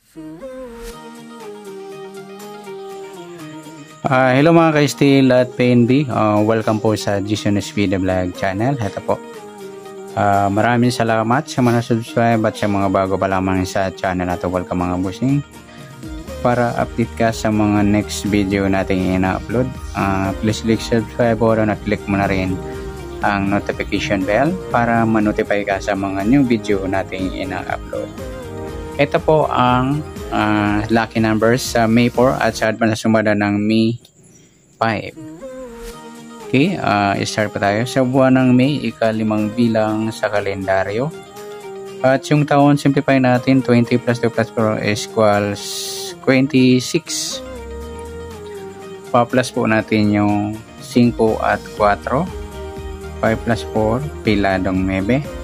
Hello mga ka-Steel at PNB, welcome po sa Gisunes Video Vlog channel. Ito po, maraming salamat sa mga subscribe at sa mga bago pa lamang sa channel na to. Welcome mga busing. Para update ka sa mga next video nating ina-upload, please click subscribe or click mo na rin ang notification bell para ma-notify ka sa mga new video nating ina-upload. Ito po ang lucky numbers sa May 4 at sa advance sumada ng May 5. Okay, start pa tayo. Sa buwan ng May, ika-5 bilang sa kalendaryo. At yung taon, simplify natin. 20 plus 2 plus 4 equals 26. Pa-plus po natin yung 5 at 4. 5 plus 4, piladong 9.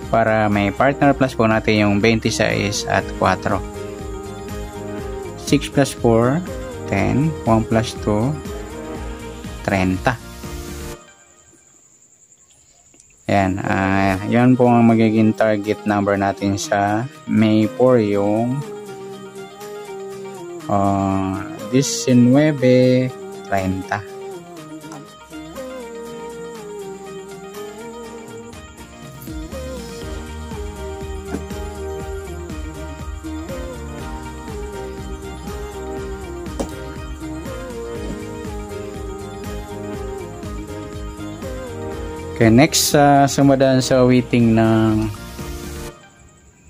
Para may partner plus po natin yung 26 at 4. 6 plus 4, 10. 1 plus 2, 30. Yan. Yan po ang magiging target number natin sa May 4, yung 19, 30. Okay, next, sumadaan sa waiting ng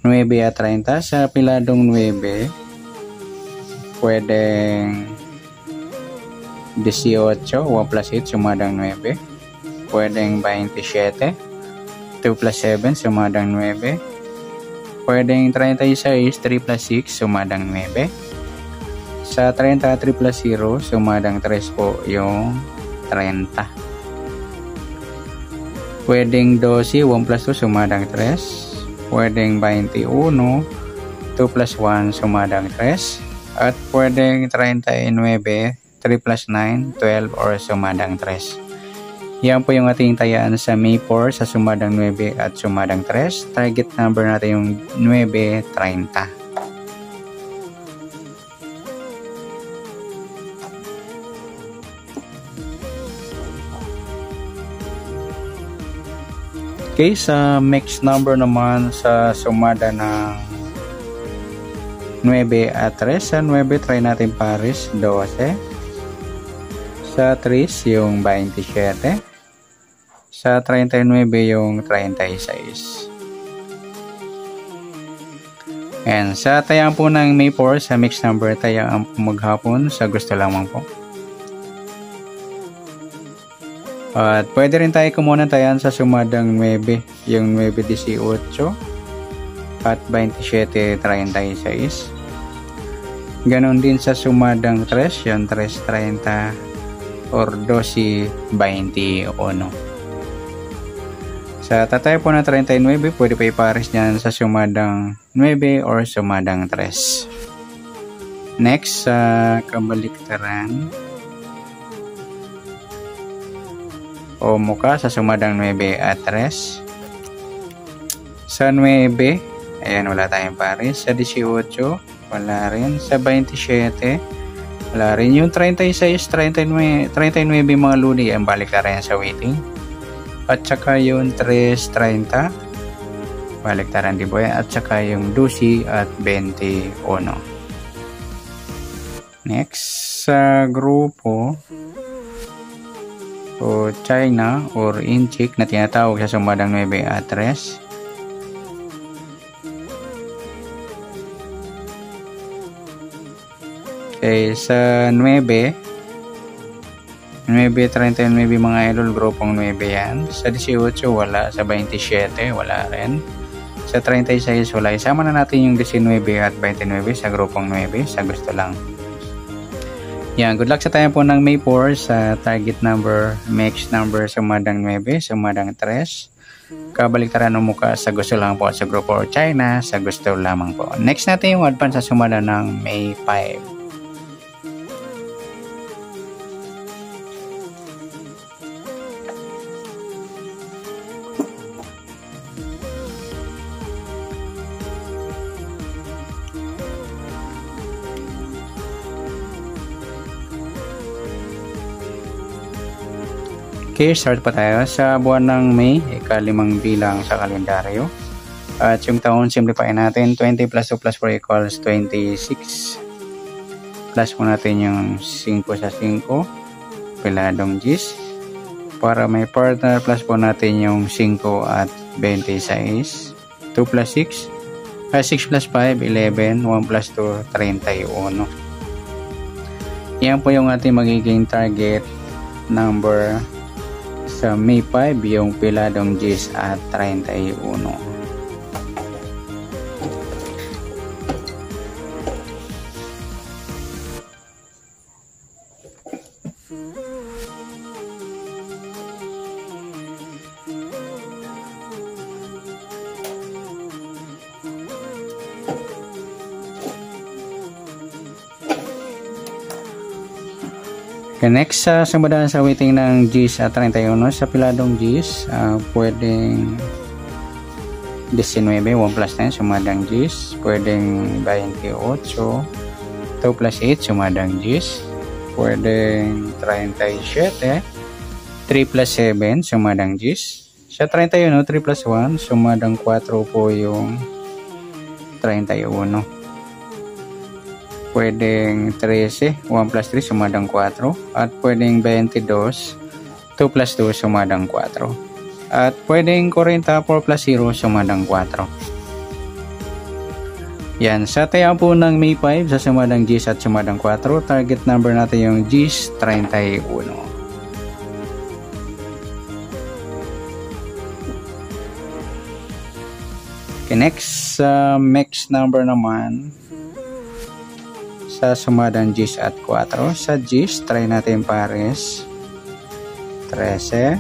9 at 30. Sa piladong 9, pwedeng 18, 1 plus 8, sumadang 9. Pwedeng 27, 2 plus 7, sumadang 9. Pwedeng 36, 3 plus 6, sumadang 9. Sa 30, 3 plus 0, sumadang 3 po yung 30. Pwedeng 12, 1 plus 2, sumadang 3. Pwedeng 21, 2 plus 1, sumadang 3. At pwedeng 39, 3 plus 9, 12 or sumadang 3. Yan po yung ating tayaan sa May 4 sa sumadang 9 at sumadang 3. Target number natin yung 9, 30. Okay, sa mixed number naman sa sumada ng 9 at 3. Sa 9, try natin pares, 12. Sa 3, yung 27. Sa 39, yung 36. And sa tayang po ng May 4, sa mixed number, tayang maghapon sa gusto lamang po. At pwede rin tayo kumuha ng tayan sa sumadang 9, yung 9-18 at 27-36. Ganon din sa sumadang 3, yung 3-30 or 12-21. Sa tatay po na 39, pwede pa ipares dyan sa sumadang 9 or sumadang 3. Next, sa kabaliktaran o muka sa sumadang 9 at 3. Sa 9, ayan, wala tayong pares. Sa 18, wala rin. Sa 27, wala rin. Yung 36, 39 mga luni, ang balik na rin sa waiting. At saka yung 3-30, balik na rin di ba? At saka yung 12 at 21. Next, sa grupo o China or Inchik na tinatawag sa sumadang 9 at 3. Okay, sa 9, 39 mga idol, grupong 9 yan. Sa 18, wala. Sa 27, wala rin. Sa 36, wala. Isama na natin yung 19 at 29 sa grupong 9, sa gusto lang. Yan, good luck sa tayo po ng May 4 sa target number, mixed number, sumadang 9, sumadang 3. Kabaliktaran ng muka sa gusto lang po, sa grupo or China, sa gusto lamang po. Next natin yung advance sa sumada ng May 5. Okay, start pa tayo sa buwan ng May, ika-5 bilang sa kalendaryo. At yung taon, simplify natin. 20 plus 2 plus 4 equals 26. Plus mo natin yung 5 sa 5. Piladong gis. Para may partner, plus po natin yung 5 at 26. 2 plus 6. 6 plus 5, 11. 1 plus 2, 31. Yan po yung ating magiging target number sa May 5, yung piladong gis at 31. Okay, next, sumadaan sa weighting ng gis at 31 sa piladong gis, pwedeng 19, 1 plus 9, sumadang gis, pwedeng 28, 2 plus 8, sumadang gis, pwedeng 37, 3 plus 7, sumadang gis, sa 31, 3 plus 1, sumadang 4 po yung 31. Pwedeng 13, 1 plus 3, sumadang 4. At pwedeng 22, 2 plus 2, sumadang 4. At pwedeng 40, 4 plus 0, sumadang 4. Yan, sa taya po ng May 5, sa sumadang gis at sumadang 4, target number natin yung gis 31. Okay, next, mix number naman. Sa sumadang gis at 4. Sa gis, try natin pares 13.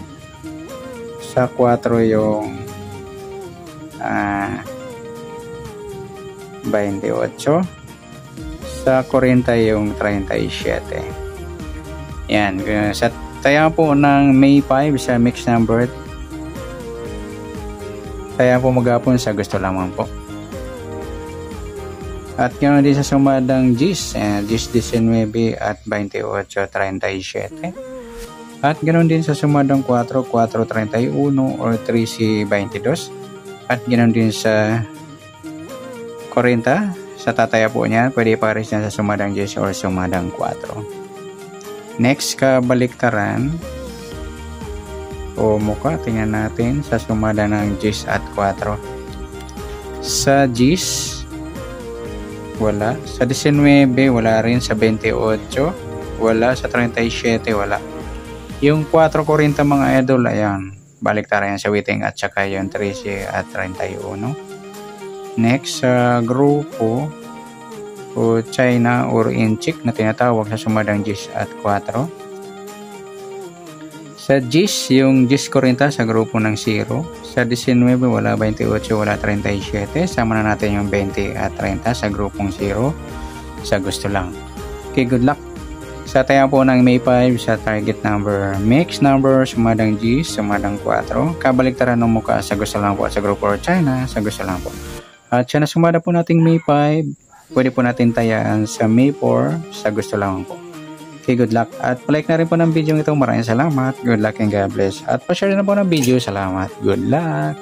Sa 4 yung 28. Sa 40 yung 37. Yan. Sa taya po ng May 5 sa mix number, taya po maghapon sa gusto lamang po. At ganoon din sa sumadang gis, gis 19 at 28, 37. At ganoon din sa sumadang 4, 4, 31 or 3 si 22. At ganoon din sa 40, sa tataya po niya, pwede pares niya sa sumadang gis or sumadang 4. Next, kabaliktaran o mukha, tingnan natin sa sumadang ng gis at 4. Sa gis, wala. Sa 19, wala rin. Sa 28, wala. Sa 37, wala. Yung 4.40 mga idol, ayan. Baliktaran yan sa weighting at saka yung 13 at 31. Next, sa grupo o China or inchik na tinatawag sa sumadang gis at 4. Sa gis, yung gis 40 sa grupo ng 0. Sa 19, wala. 28, wala. 37. Sama na natin yung 20 at 30 sa grupong 0. Sa gusto lang. Okay, good luck. Sa taya po ng May 5, sa target number, mix number, sumadang gis, sumadang 4. Kabaliktaran ng mukha sa gusto lang po at sa grupo or China, sa gusto lang po. At siya na sumada po nating May 5, pwede po natin tayaan sa May 4, sa gusto lang po. Okay, good luck. At palike na rin po ng video ito. Maraming salamat. Good luck and God bless. At pa-share na po ng video. Salamat. Good luck.